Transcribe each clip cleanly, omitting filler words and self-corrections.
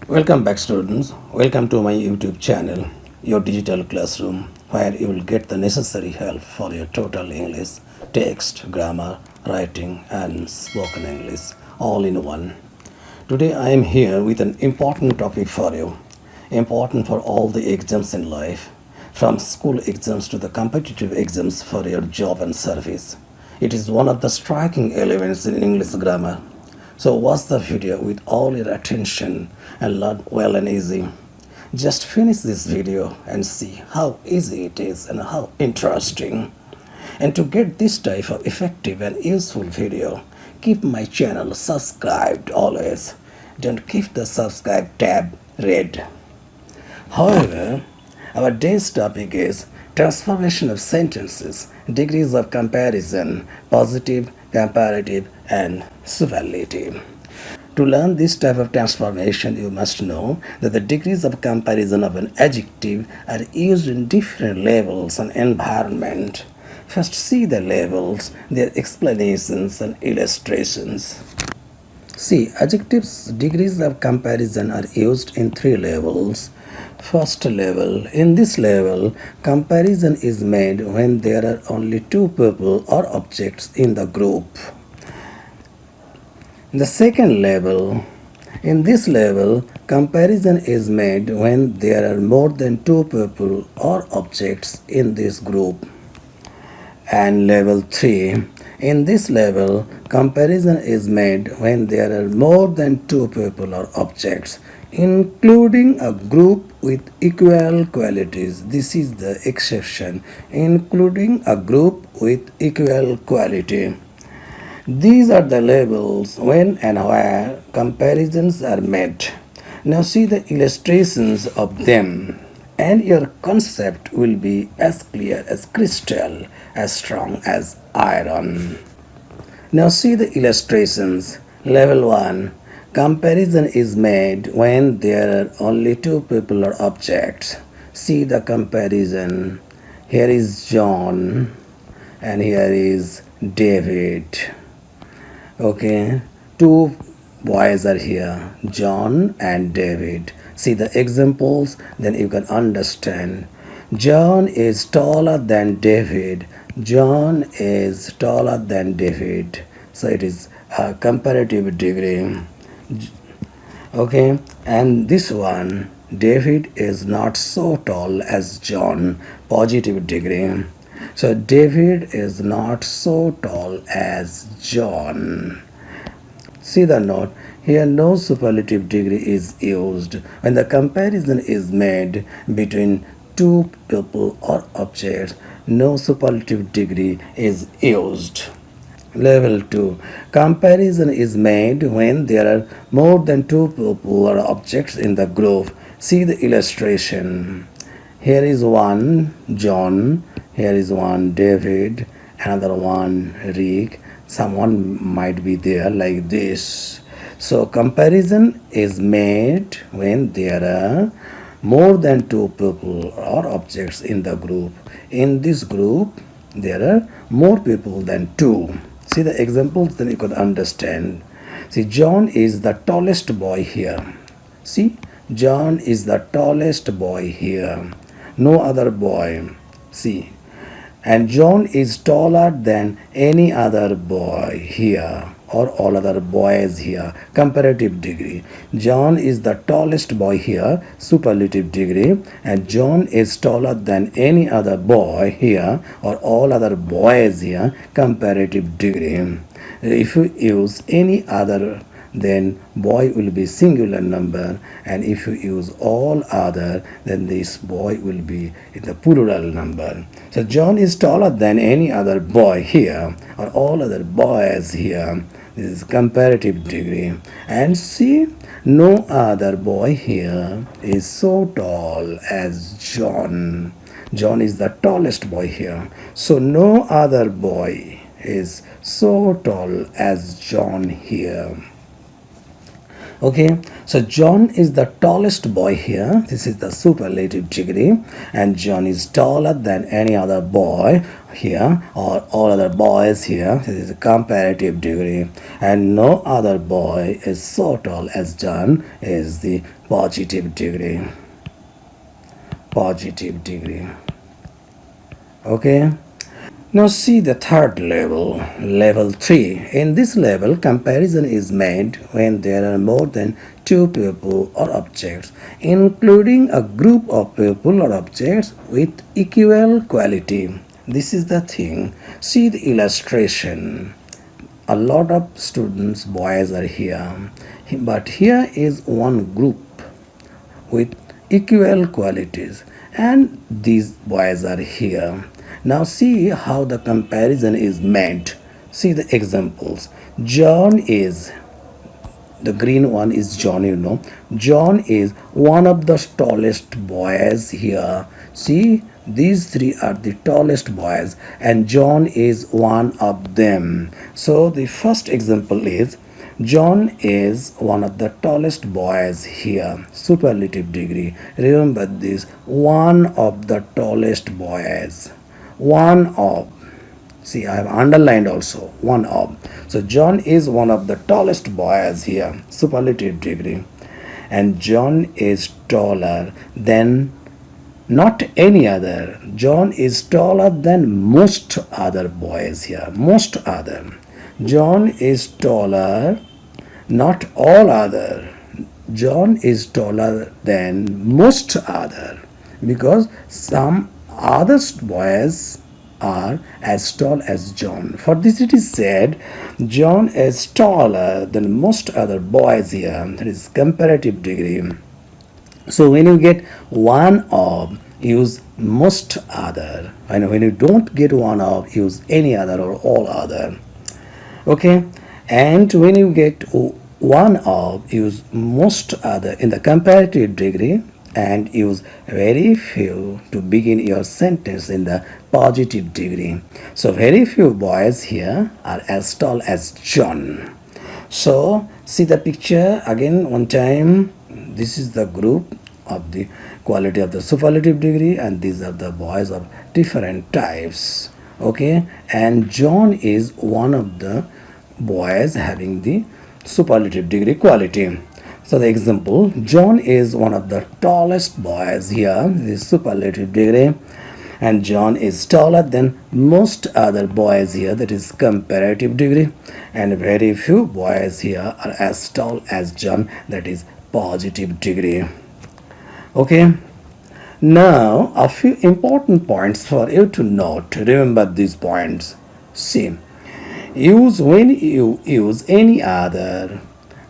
Welcome back, students. Welcome to my YouTube channel, your digital classroom, where you will get the necessary help for your total English, text, grammar, writing, and spoken English all in one. Today I am here with an important topic for you, important for all the exams in life, from school exams to the competitive exams for your job and service. It is one of the striking elements in English grammar. So watch the video with all your attention and learn well and easy. Just finish this video and see how easy it is and how interesting. And to get this type of effective and useful video, keep my channel subscribed always. Don't keep the subscribe tab red. However, our day's topic is transformation of sentences, degrees of comparison, positive, comparative, and superlative. To learn this type of transformation, you must know that the degrees of comparison of an adjective are used in different levels and environment. First, see the levels, their explanations and illustrations. See, adjectives degrees of comparison are used in three levels. First level. In this level, comparison is made when there are only two people or objects in the group. The second level. In this level, comparison is made when there are more than two people or objects in this group. And level 3. In this level, comparison is made when there are more than two people or objects, including a group with equal qualities. This is the exception, including a group with equal quality. These are the levels when and where comparisons are made. Now see the illustrations of them, and your concept will be as clear as crystal, as strong as iron. Now see the illustrations. Level 1. Comparison is made when there are only two people or objects. See the comparison. Here is John and here is David. Okay, two boys are here, John and David. See the examples, then you can understand. John is taller than David. John is taller than David. So it is a comparative degree. Okay, and this one, David is not so tall as John, positive degree. So David is not so tall as John. See the note. Here no superlative degree is used when the comparison is made between two people or objects. No superlative degree is used. Level 2. Comparison is made when there are more than two people or objects in the group. See the illustration. Here is one John, here is one David, another one Rick. Someone might be there like this. So comparison is made when there are more than two people or objects in the group. In this group, there are more people than two. See the examples, then you could understand. See, John is the tallest boy here. See, John is the tallest boy here. No other boy. See, and John is taller than any other boy here or all other boys here. Comparative degree. John is the tallest boy here, superlative degree, and John is taller than any other boy here or all other boys here, comparative degree. If you use any other, then boy will be singular number, and if you use all other, then this boy will be in the plural number. So John is taller than any other boy here or all other boys here. This is comparative degree. And see, no other boy here is so tall as John. John is the tallest boy here. So no other boy is so tall as John here. Okay, so John is the tallest boy here. This is the superlative degree, and John is taller than any other boy here or all other boys here. This is a comparative degree, and no other boy is so tall as John is the positive degree. Positive degree. Okay. Now see the third level, level 3. In this level, comparison is made when there are more than two people or objects, including a group of people or objects with equal quality. This is the thing. See the illustration. A lot of students, boys are here, but here is one group with equal qualities, and these boys are here. Now see how the comparison is made. See the examples. John is, the green one is John, you know. John is one of the tallest boys here. See, these three are the tallest boys, and John is one of them. So the first example is John is one of the tallest boys here. Superlative degree. Remember this, one of the tallest boys. One of. See, I have underlined also one of. So John is one of the tallest boys here. Superlative degree. And John is taller than not any other. John is taller than most other boys here. Most other. John is taller, not all other. John is taller than most other, because some other boys are as tall as John. For this it is said, John is taller than most other boys here. That is comparative degree. So when you get one of, use most other. And when you don't get one of, use any other or all other. Okay, and when you get one of, use most other in the comparative degree, and use very few to begin your sentence in the positive degree. So very few boys here are as tall as John. So see the picture again one time. This is the group of the quality of the superlative degree, and these are the boys of different types. Okay, and John is one of the boys having the superlative degree quality. So the example, John is one of the tallest boys here, this superlative degree, and John is taller than most other boys here, that is comparative degree, and very few boys here are as tall as John, that is positive degree. Okay, now a few important points for you to note. Remember these points. See, use when you use any other,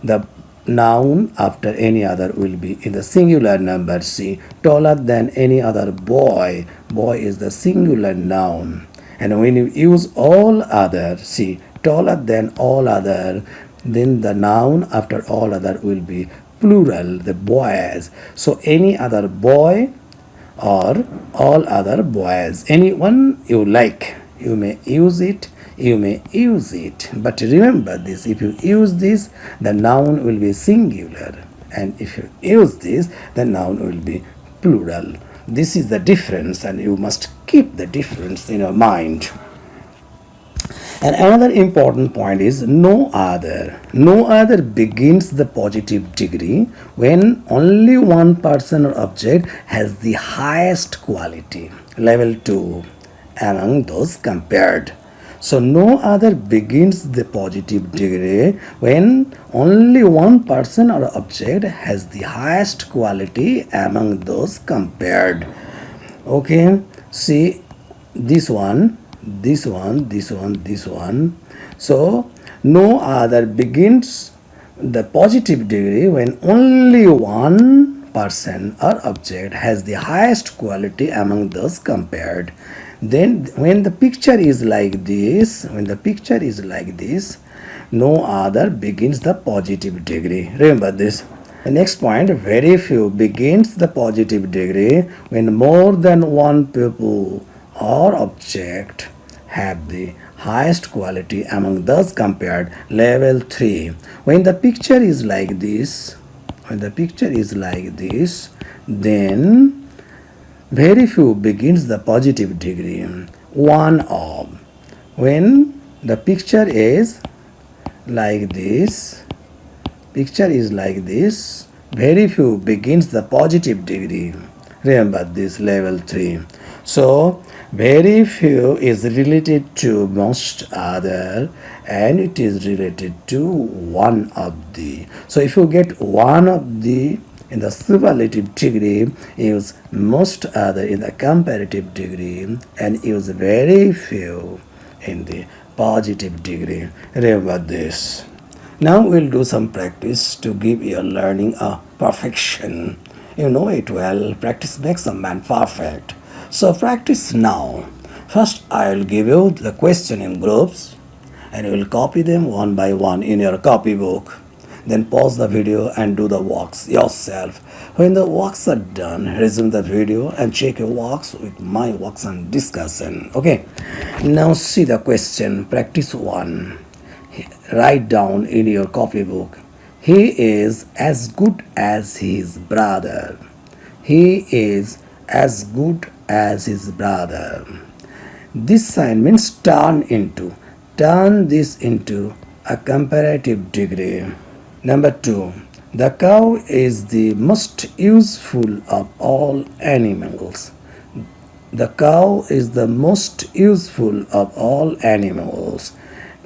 the noun after any other will be in the singular number. See, taller than any other boy. Boy is the singular noun. And when you use all other, see, taller than all other, then the noun after all other will be plural, the boys. So any other boy or all other boys, anyone you like, you may use it, you may use it. But remember this, if you use this, the noun will be singular, and if you use this, the noun will be plural. This is the difference, and you must keep the difference in your mind. And another important point is no other. No other begins the positive degree when only one person or object has the highest quality, level 2, among those compared. So no other begins the positive degree when only one person or object has the highest quality among those compared. Okay, see this one, this one, this one, this one. So no other begins the positive degree when only one person or object has the highest quality among those compared. Then when the picture is like this, no other begins the positive degree. Remember this. The next point, very few begins the positive degree when more than one people or object have the highest quality among those compared, level 3. When the picture is like this, then very few begins the positive degree, one of. When the picture is like this, very few begins the positive degree. Remember this level 3. So very few is related to most other and it is related to one of the. So if you get one of the in the superlative degree, use most other in the comparative degree and use very few in the positive degree. Remember this. Now we'll do some practice to give your learning a perfection. You know it well, practice makes a man perfect. So practice now. First I'll give you the question in groups and you will copy them one by one in your copybook. Then pause the video and do the walks yourself. When the walks are done, resume the video and check your walks with my walks and discussion. Okay. Now see the question. Practice 1. Write down in your copybook. He is as good as his brother. He is as good as his brother. This sign means turn this into a comparative degree. Number 2. The cow is the most useful of all animals. The cow is the most useful of all animals.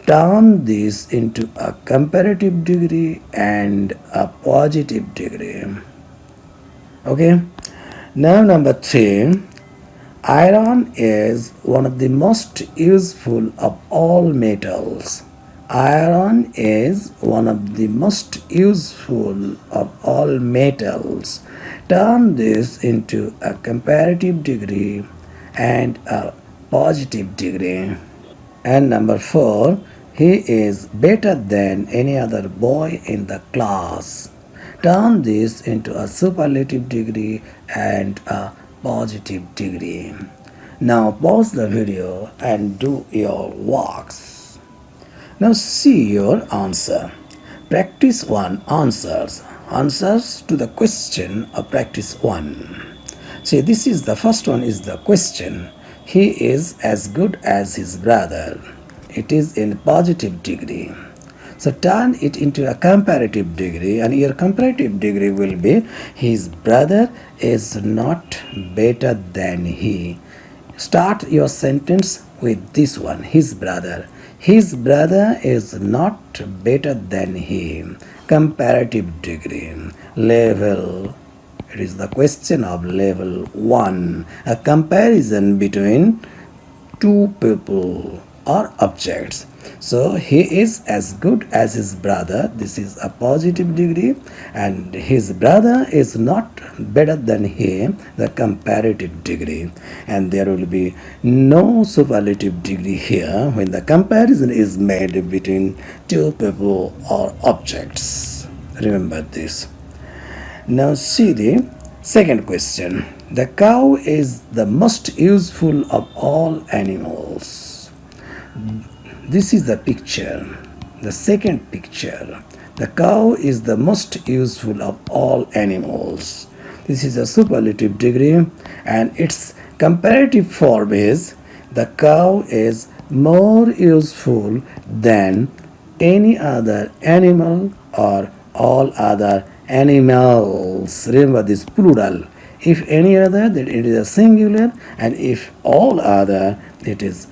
Turn this into a comparative degree and a positive degree. Okay. Now number 3. Iron is one of the most useful of all metals. Iron is one of the most useful of all metals. Turn this into a comparative degree and a positive degree. And number 4, he is better than any other boy in the class. Turn this into a superlative degree and a positive degree. Now pause the video and do your walks. Now see your answer. Practice 1 answers. Answers to the question of practice 1. See, this is the first one is the question. He is as good as his brother. It is in positive degree. So turn it into a comparative degree and your comparative degree will be his brother is not better than he. Start your sentence with this one, his brother. His brother is not better than he. Comparative degree. Level. It is the question of level 1. A comparison between two people or objects. So he is as good as his brother. This is a positive degree and his brother is not better than him, the comparative degree. And there will be no superlative degree here when the comparison is made between two people or objects. Remember this. Now see the second question. The cow is the most useful of all animals. This is the picture. The second picture. The cow is the most useful of all animals. This is a superlative degree and its comparative form is the cow is more useful than any other animal or all other animals. Remember this plural. If any other, then it is a singular, and if all other, it is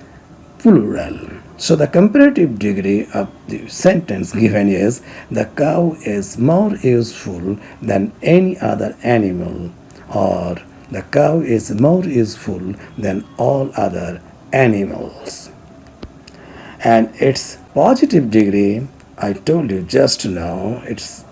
plural. So the comparative degree of the sentence given is the cow is more useful than any other animal, or the cow is more useful than all other animals. And its positive degree, I told you just now, its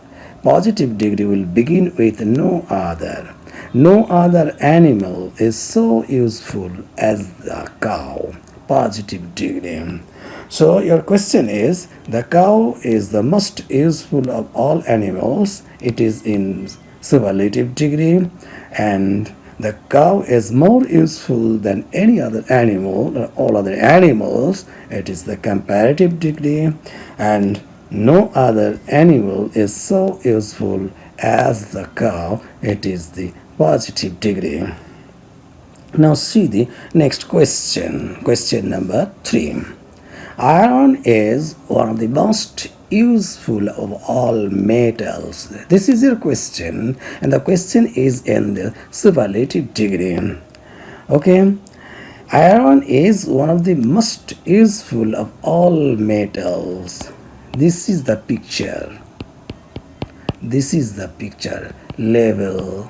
positive degree will begin with no other. No other animal is so useful as the cow. Positive degree. So your question is, the cow is the most useful of all animals. It is in superlative degree, and the cow is more useful than any other animal or all other animals. It is the comparative degree, and no other animal is so useful as the cow. It is the positive degree. Now see the next question. Question number 3. Iron is one of the most useful of all metals. This is your question, and the question is in the superlative degree. Okay, iron is one of the most useful of all metals. This is the picture. This is the picture. Level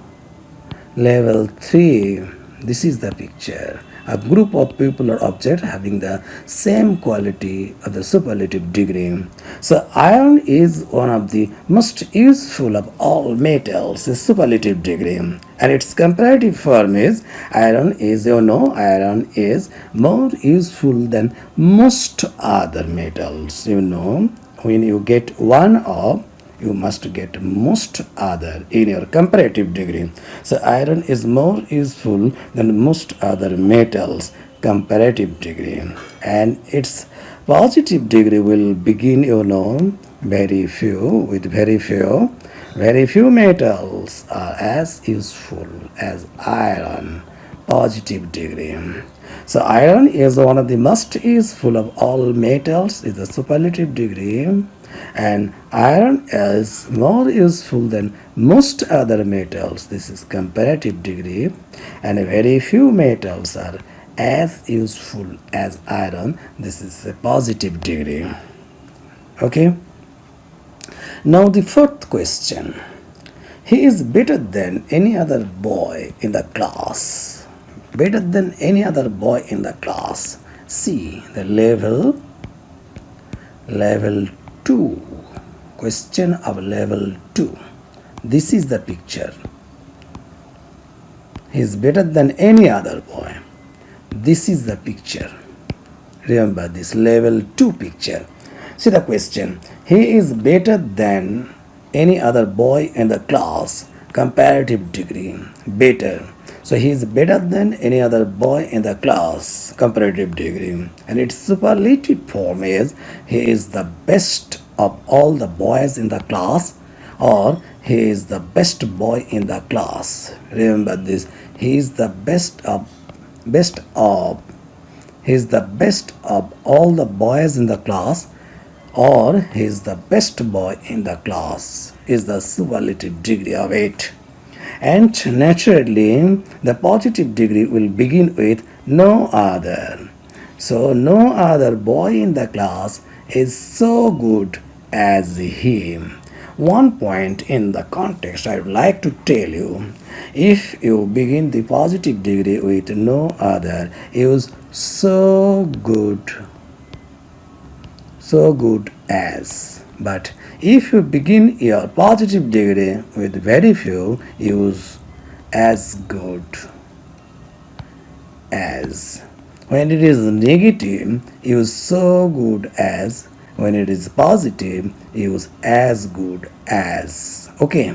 3. This is the picture. A group of people or objects having the same quality of the superlative degree. So iron is one of the most useful of all metals, the superlative degree. And its comparative form is iron is, iron is more useful than most other metals. When you get one of, you must get most other in your comparative degree. So iron is more useful than most other metals, comparative degree. And its positive degree will begin, very few, with very few. Very few metals are as useful as iron, positive degree. So iron is one of the most useful of all metals, is the superlative degree, and iron is more useful than most other metals. This is comparative degree, and very few metals are as useful as iron. This is a positive degree. Okay. Now the fourth question. He is better than any other boy in the class. Better than any other boy in the class. See the level 2. Question of level 2. This is the picture. He is better than any other boy. This is the picture. Remember this level 2 picture. See the question. He is better than any other boy in the class. Comparative degree. Better. So he is better than any other boy in the class. Comparative degree. And its superlative form is he is the best of all the boys in the class, or he is the best boy in the class. Remember this. He is the best of he is the best of all the boys in the class, or he is the best boy in the class, is the superlative degree of it. And naturally, the positive degree will begin with no other. So, no other boy in the class is so good as him. One point in the context I would like to tell you: if you begin the positive degree with no other, use so good as. But if you begin your positive degree with very few, use as good as. When it is negative, use so good as. When it is positive, use as good as. Okay.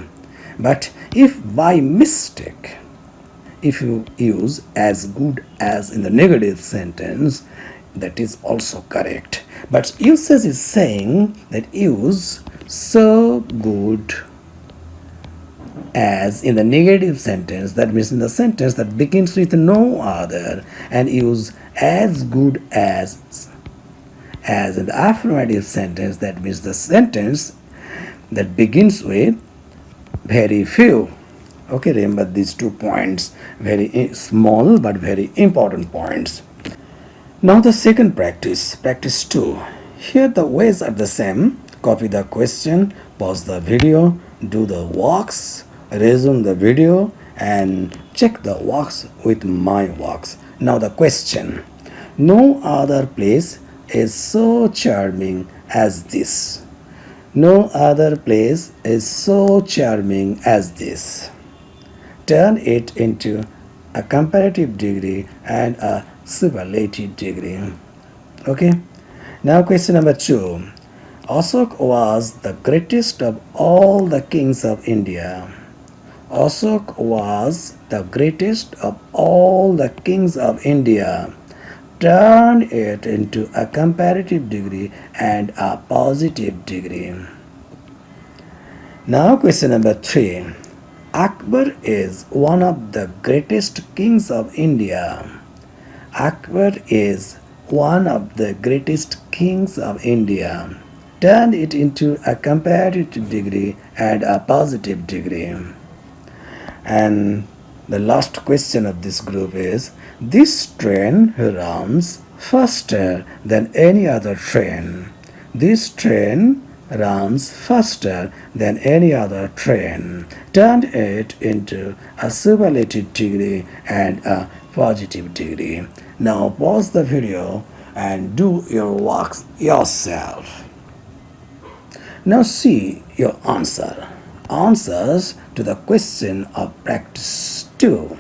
But if by mistake, if you use as good as in the negative sentence, that is also correct. But usage is saying that use so good as in the negative sentence, that means in the sentence that begins with no other, and use as good as in the affirmative sentence, that means the sentence that begins with very few. Okay, remember these 2 points, very small but very important points. Now the second practice, practice 2. Here the ways are the same. Copy the question, pause the video, do the walks, resume the video, and check the walks with my walks. Now the question. No other place is so charming as this. No other place is so charming as this. Turn it into a comparative degree and a superlative degree. Okay. Now question number 2. Ashoka was the greatest of all the kings of India. Ashoka was the greatest of all the kings of India. Turn it into a comparative degree and a positive degree. Now question number 3. Akbar is one of the greatest kings of India. Akbar is one of the greatest kings of India turned it into a comparative degree and a positive degree. And the last question of this group is, this train runs faster than any other train. This train runs faster than any other train. Turn it into a superlative degree and a positive degree. Now pause the video and do your works yourself. Now see your answer. Answers to the question of practice 2.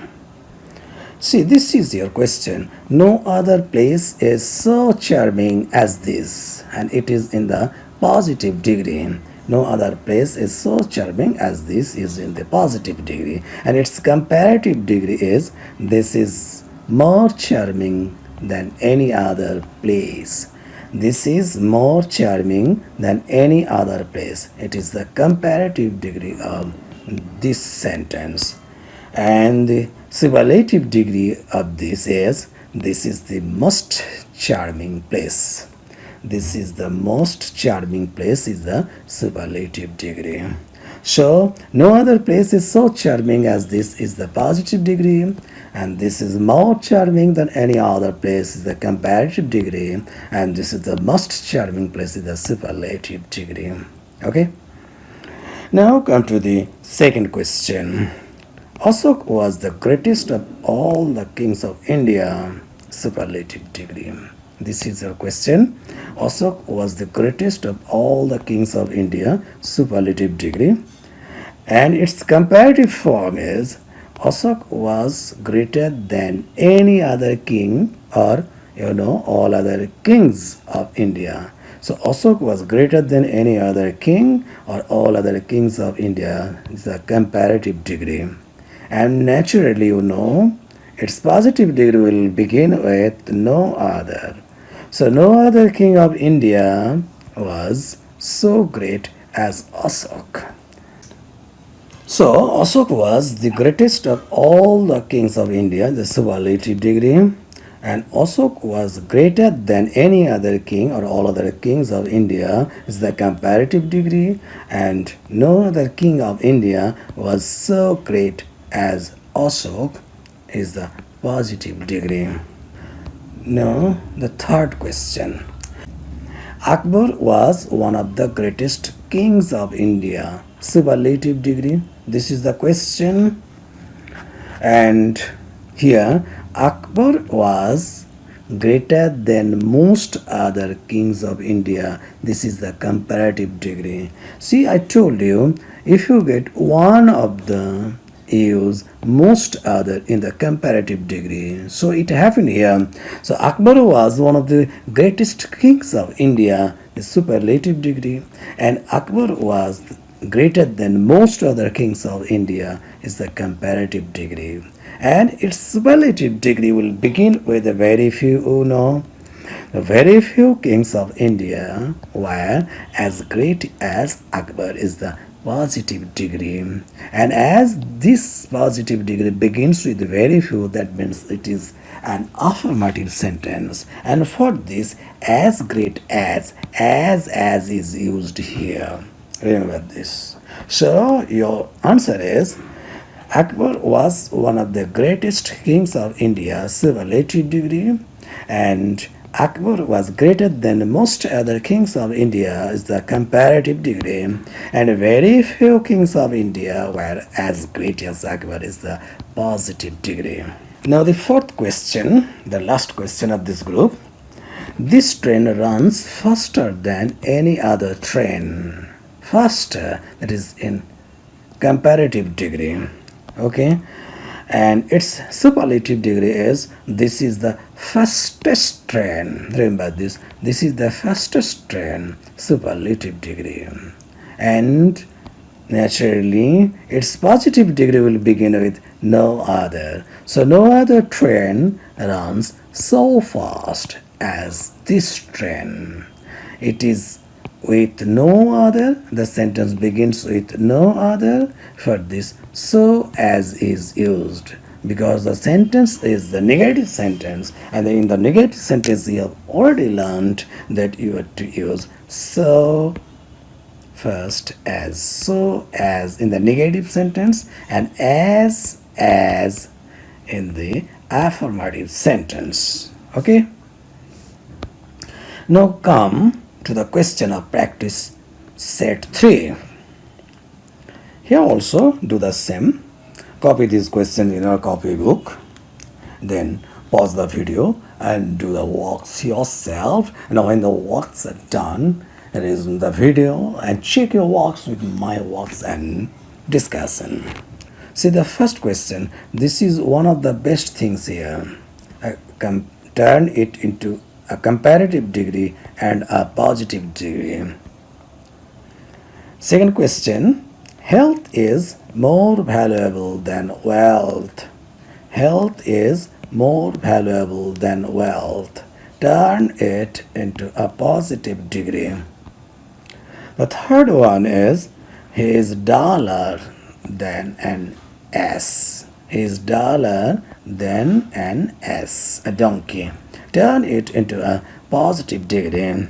See, this is your question. No other place is so charming as this, and it is in the positive degree. No other place is so charming as this is in the positive degree, and its comparative degree is this is more charming than any other place. This is more charming than any other place. It is the comparative degree of this sentence. And the superlative degree of this is the most charming place. This is the most charming place is the superlative degree. So no other place is so charming as this is the positive degree, and this is more charming than any other place is the comparative degree, and this is the most charming place is the superlative degree. Okay. Now come to the second question. Ashok was the greatest of all the kings of India. Superlative degree. This is your question. Ashok was the greatest of all the kings of India. Superlative degree. And its comparative form is Ashok was greater than any other king, or all other kings of India. So Ashok was greater than any other king or all other kings of India is a comparative degree. And naturally, its positive degree will begin with no other. So no other king of India was so great as Ashok. So Ashok was the greatest of all the kings of India, the superlative degree, and Ashok was greater than any other king or all other kings of India is the comparative degree, and no other king of India was so great as Ashok is the positive degree. Now the third question. Akbar was one of the greatest kings of India. Superlative degree. This is the question. And here Akbar was greater than most other kings of India. This is the comparative degree. See, I told you, if you get one of the use most other in the comparative degree. So it happened here. So Akbar was one of the greatest kings of India, the superlative degree, and Akbar was greater than most other kings of India is the comparative degree. And its superlative degree will begin with a very few, the very few kings of India were as great as Akbar is the positive degree. And as this positive degree begins with very few, that means it is an affirmative sentence. And for this, as great as is used here. Remember this. So your answer is Akbar was one of the greatest kings of India, superlative degree, and Akbar was greater than most other kings of India is the comparative degree, and very few kings of India were as great as Akbar is the positive degree. Now the fourth question, the last question of this group. This train runs faster than any other train. Faster, that is in comparative degree. Okay, and its superlative degree is this is the fastest train. Remember this. This is the fastest train, superlative degree. And naturally, its positive degree will begin with no other. So no other train runs so fast as this train. It is with no other. The sentence begins with no other. For this, so as is used. because the sentence is the negative sentence, and in the negative sentence you have already learned that you have to use so first as, so as in the negative sentence, and as in the affirmative sentence. Okay, now come to the question of practice set 3. Here also do the same. Copy these questions in your copybook, then pause the video and do the works yourself. And when the works are done, resume the video and check your works with my works and discussion. See the first question. This is one of the best things here. Turn it into a comparative degree and a positive degree. Second question. Health is more valuable than wealth. Health is more valuable than wealth. Turn it into a positive degree. The third one is he is duller than an ass. He is duller than an ass, a donkey. Turn it into a positive degree.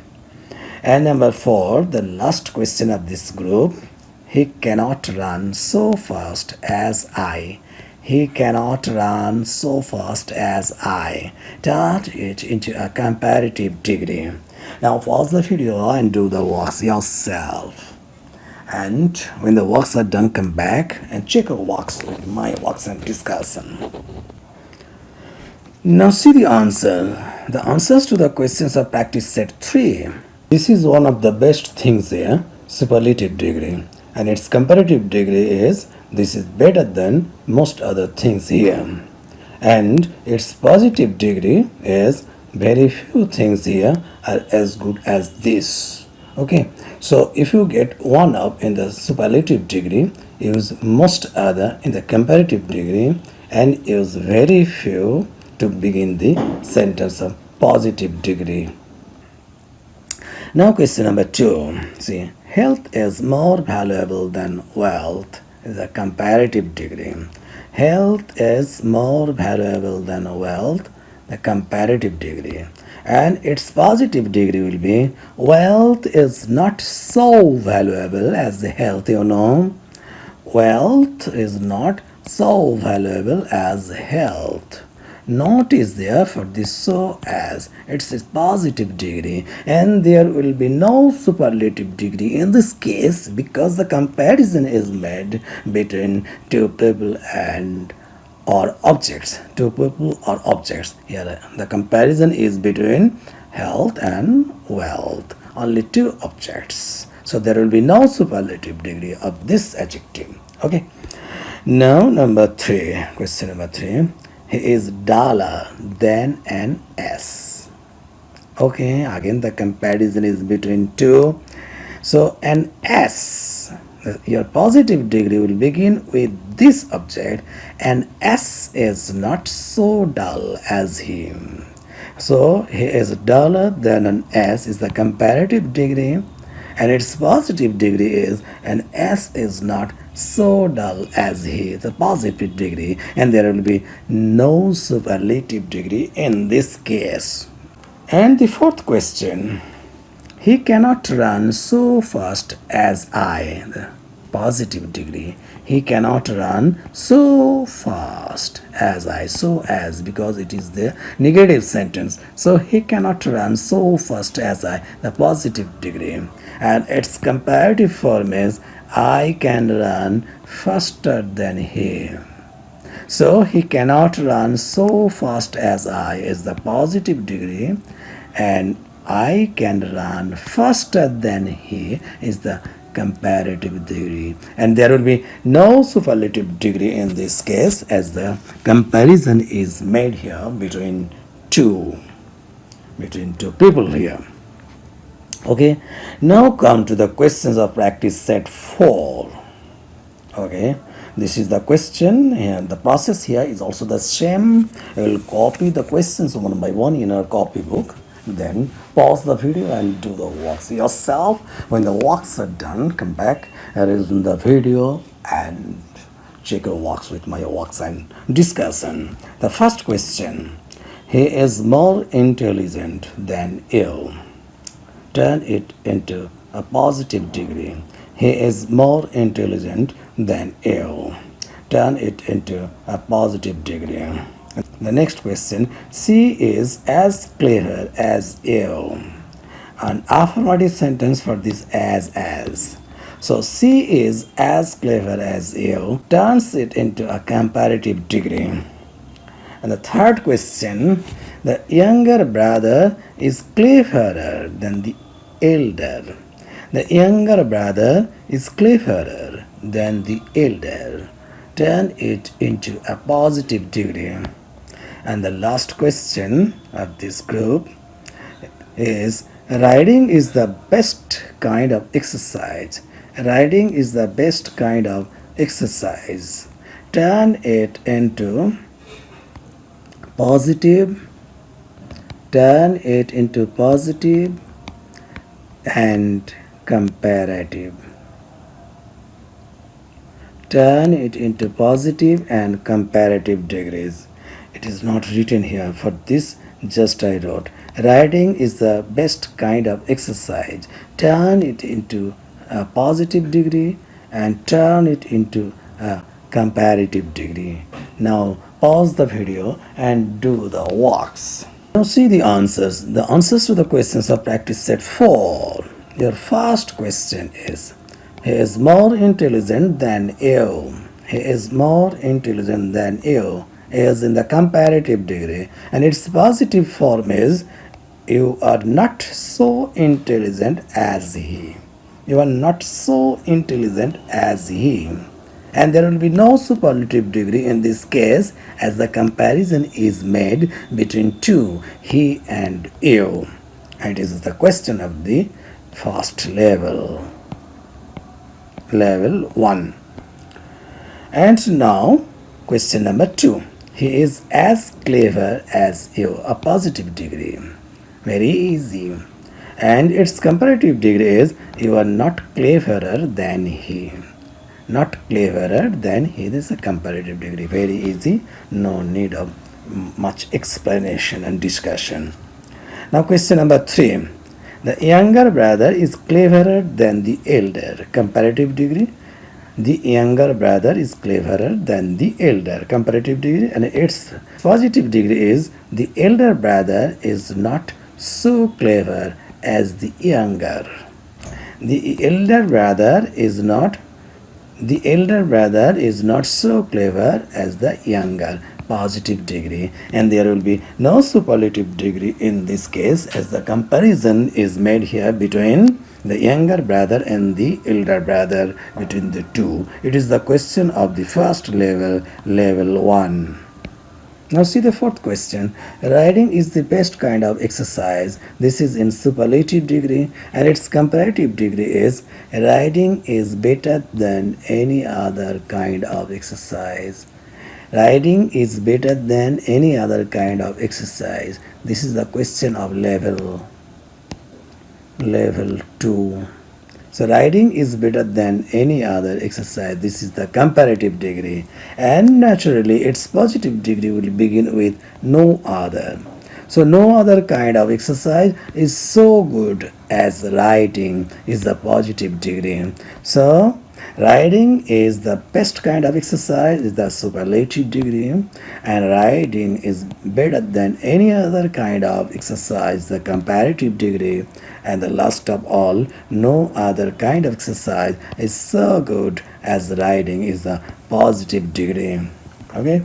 And number 4, the last question of this group. He cannot run so fast as I. He cannot run so fast as I. Turn it into a comparative degree. Now pause the video and do the works yourself. And when the works are done, come back and check your works with my works and discussion. Now see the answer. The answers to the questions of practice set 3. This is one of the best things here, superlative degree. And its comparative degree is this is better than most other things here. And its positive degree is very few things here are as good as this. Okay, so if you get one up in the superlative degree, use most other in the comparative degree, and use very few to begin the sentence of positive degree. Now question number 2. See, health is more valuable than wealth is a comparative degree. Health is more valuable than wealth, the comparative degree. And its positive degree will be wealth is not so valuable as health, you know. Wealth is not so valuable as health. Not is there for this so as. It's a positive degree, and there will be no superlative degree in this case because the comparison is made between two people and or objects. Two people or objects. Here the comparison is between health and wealth. Only two objects. So there will be no superlative degree of this adjective. Okay. Now number 3. Question number 3. He is duller than an ass. Okay, again the comparison is between two. So an ass, your positive degree will begin with this object. An ass is not so dull as him. So he is duller than an ass is the comparative degree, and its positive degree is an ass is not so dull as he, the positive degree, and there will be no superlative degree in this case. And the fourth question, he cannot run so fast as I, the positive degree. He cannot run so fast as I, so as, because it is the negative sentence. So he cannot run so fast as I, the positive degree. And its comparative form is I can run faster than he. So he cannot run so fast as I is the positive degree, and I can run faster than he is the comparative degree. And there will be no superlative degree in this case as the comparison is made here between two people here. Okay, now come to the questions of practice set 4. Okay, this is the question, and the process here is also the same. I will copy the questions one by one in our copybook, then pause the video and do the works yourself. When the works are done, come back and resume the video and check your walks with my walks and discussion. The first question: he is more intelligent than you. Turn it into a positive degree. He is more intelligent than you. Turn it into a positive degree. The next question: she is as clever as you. An affirmative sentence for this as. So she is as clever as you turns it into a comparative degree. And the third question: the younger brother is cleverer than the elder. The younger brother is cleverer than the elder. Turn it into a positive degree. And the last question of this group is: riding is the best kind of exercise. Riding is the best kind of exercise. Turn it into positive, turn it into positive and comparative. Turn it into positive and comparative degrees. It is not written here, for this just I wrote. Riding is the best kind of exercise. Turn it into a positive degree and turn it into a comparative degree. Now pause the video and do the walks. Now see the answers. The answers to the questions of practice set 4. Your first question is: he is more intelligent than you. He is more intelligent than you. Is in the comparative degree, and its positive form is: you are not so intelligent as he. You are not so intelligent as he. And there will be no superlative degree in this case, as the comparison is made between two, he and you. And it is the question of the first level, level 1. And now question number 2: he is as clever as you, a positive degree. Very easy. And its comparative degree is: you are not cleverer than he. Not cleverer than he. This is a comparative degree. Very easy. No need of much explanation and discussion. Now question number 3: the younger brother is cleverer than the elder. Comparative degree: the younger brother is cleverer than the elder. Comparative degree. And its positive degree is: the elder brother is not so clever as the younger. The elder brother is not so clever as the younger. Positive degree. And there will be no superlative degree in this case, as the comparison is made here between the younger brother and the elder brother, between the two. It is the question of the first level, level 1. Now see the fourth question. Riding is the best kind of exercise. This is in superlative degree, and its comparative degree is: riding is better than any other kind of exercise. Riding is better than any other kind of exercise. This is the question of level 2. So riding is better than any other exercise. This is the comparative degree. And naturally its positive degree will begin with no other. So no other kind of exercise is so good as riding is the positive degree. So riding is the best kind of exercise is the superlative degree, and riding is better than any other kind of exercise, the comparative degree, and the last of all, no other kind of exercise is so good as riding is the positive degree. Okay.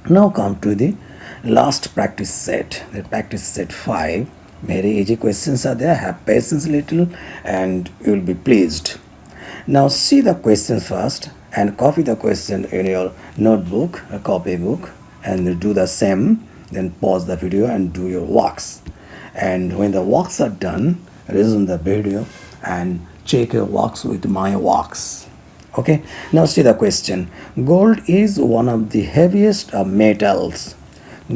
Now come to the last practice set, the practice set 5. Very easy questions are there. Have patience little and you will be pleased. Now see the question first and copy the question in your notebook, a copybook, and do the same. Then pause the video and do your walks. And when the walks are done, resume the video and check your walks with my walks. Okay, now see the question. Gold is one of the heaviest of metals.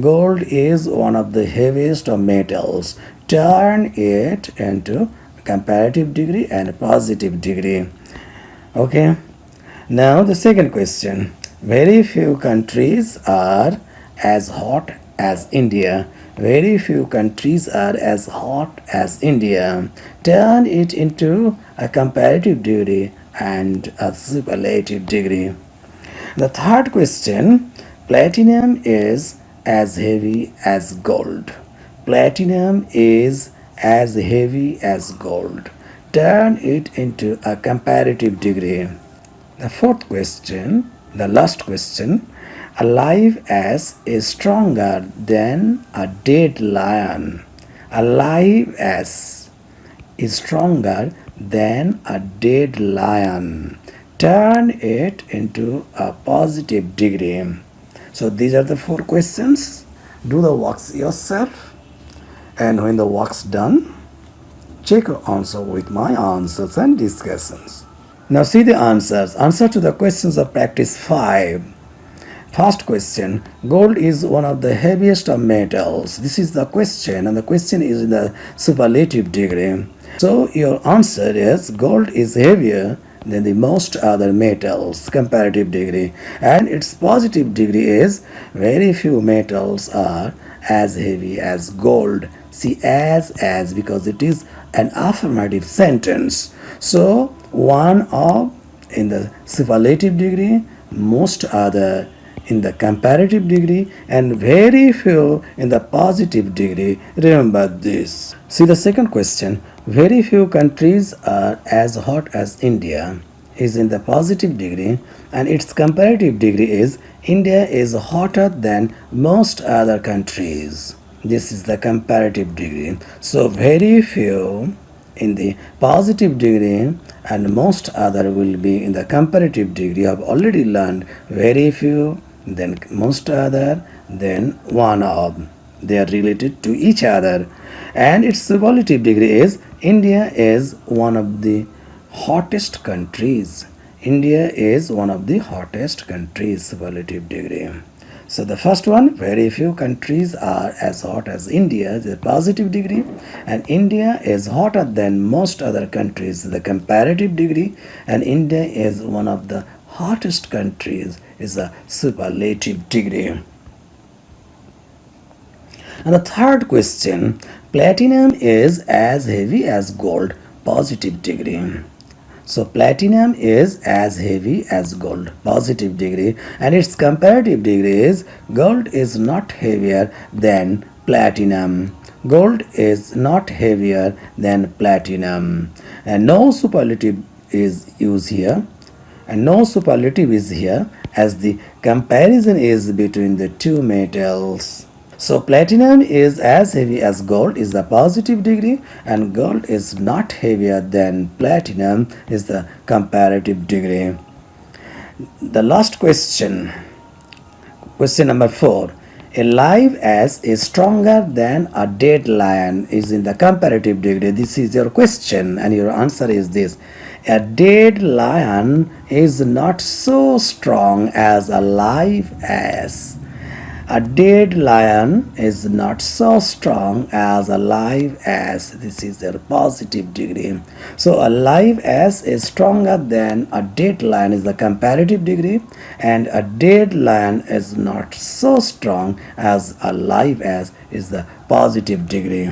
Gold is one of the heaviest of metals. Turn it into comparative degree and positive degree. Okay, Now the second question. Very few countries are as hot as India. Very few countries are as hot as India. Turn it into a comparative degree and a superlative degree. The third question. Platinum is as heavy as gold. Platinum is as heavy as gold. Turn it into a comparative degree. The fourth question, the last question, alive as is stronger than a dead lion. Alive as is stronger than a dead lion. Turn it into a positive degree. So these are the four questions. Do the works yourself, and when the work's done, check your answer with my answers and discussions. Now see the answers. Answer to the questions of practice 5. First question. Gold is one of the heaviest of metals. This is the question, and the question is in the superlative degree. So your answer is gold is heavier than the most other metals, comparative degree, and its positive degree is very few metals are as heavy as gold. See, as because it is an affirmative sentence. So one of in the superlative degree, most other in the comparative degree, and very few in the positive degree. Remember this. See the second question. Very few countries are as hot as India is in the positive degree, and its comparative degree is India is hotter than most other countries. This is the comparative degree. So very few in the positive degree and most other will be in the comparative degree. I have already learned very few, then most other, then one of. They are related to each other. And its superlative degree is India is one of the hottest countries. India is one of the hottest countries, superlative degree. So the first one, very few countries are as hot as India, the positive degree, and India is hotter than most other countries, the comparative degree, and India is one of the hottest countries, is a superlative degree. And the third question, platinum is as heavy as gold, positive degree. So platinum is as heavy as gold, positive degree, and its comparative degree is gold is not heavier than platinum. Gold is not heavier than platinum. And no superlative is used here. And no superlative is here as the comparison is between the two metals. So platinum is as heavy as gold is the positive degree, and gold is not heavier than platinum is the comparative degree. The last question, question number 4. A live ass is stronger than a dead lion is in the comparative degree. This is your question, and your answer is this. A dead lion is not so strong as a live ass. A dead lion is not so strong as a live ass. This is their positive degree. So a live ass is stronger than a dead lion is the comparative degree, and a dead lion is not so strong as a live ass is the positive degree.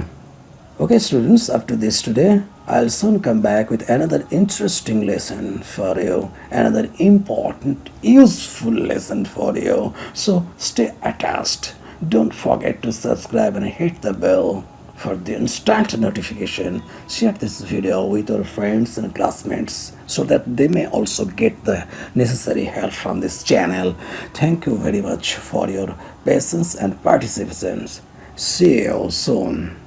Okay students, up to this today, I'll soon come back with another interesting lesson for you, another important, useful lesson for you. So stay attached. Don't forget to subscribe and hit the bell for the instant notification. Share this video with your friends and classmates so that they may also get the necessary help from this channel. Thank you very much for your patience and participation. See you soon.